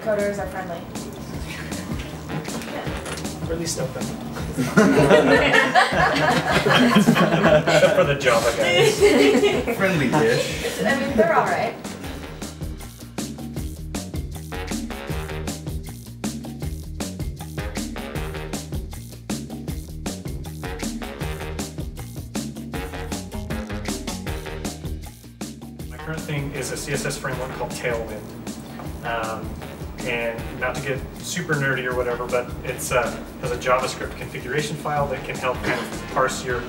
coders are friendly. Or at least open. Except for the Java guys. Friendly-ish. I mean, they're all right. My current thing is a CSS framework called Tailwind. And not to get super nerdy or whatever, but it's has a JavaScript configuration file that can help kind of parse your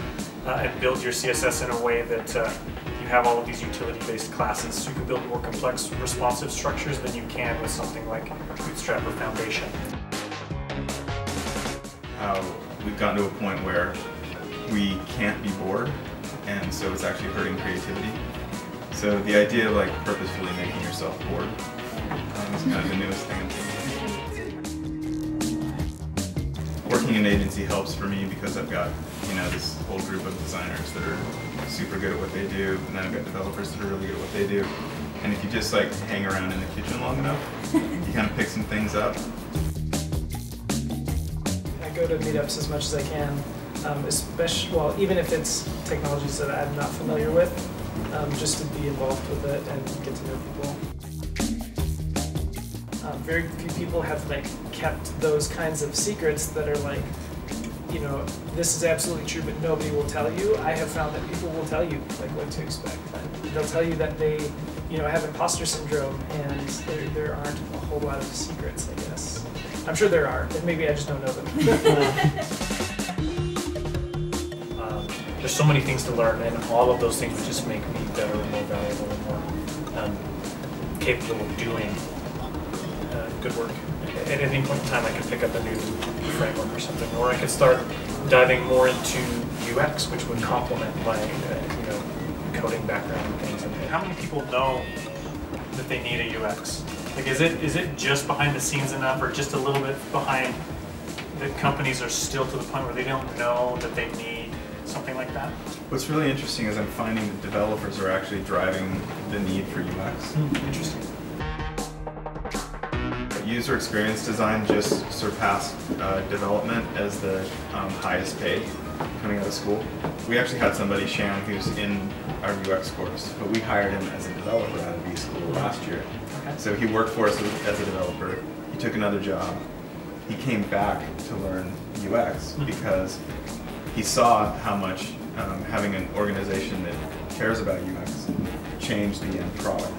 and build your CSS in a way that you have all of these utility-based classes, so you can build more complex responsive structures than you can with something like Bootstrap or Foundation. We've gotten to a point where we can't be bored, and so it's actually hurting creativity. So the idea of like purposefully making yourself bored is kind of the newest thing. Working in an agency helps for me because I've got, you know, this whole group of designers that are super good at what they do, and then I've got developers that are really good at what they do. And if you just like hang around in the kitchen long enough, you kind of pick some things up. I go to meetups as much as I can, especially, well, even if it's technologies that I'm not familiar with, just to be involved with it and get to know people. Very few people have like kept those kinds of secrets that are like, you know, this is absolutely true, but nobody will tell you. I have found that people will tell you like what to expect. They'll tell you that they, you know, have imposter syndrome, and there aren't a whole lot of secrets, I guess. I'm sure there are, but maybe I just don't know them. There's so many things to learn, and all of those things would just make me better and more valuable and more capable of doing good work. At any point in time, I could pick up a new framework or something, or I could start diving more into UX, which would complement my you know, coding background and things. And how many people know that they need a UX? Like, is it just behind the scenes enough, or just a little bit behind that companies are still to the point where they don't know that they need something like that? What's really interesting is I'm finding that developers are actually driving the need for UX. Interesting. User experience design just surpassed development as the highest paid coming out of school. We actually had somebody, Shan, who's in our UX course, but we hired him as a developer out of B school last year. Okay. So he worked for us as a developer. He took another job. He came back to learn UX because he saw how much having an organization that cares about UX changed the end product.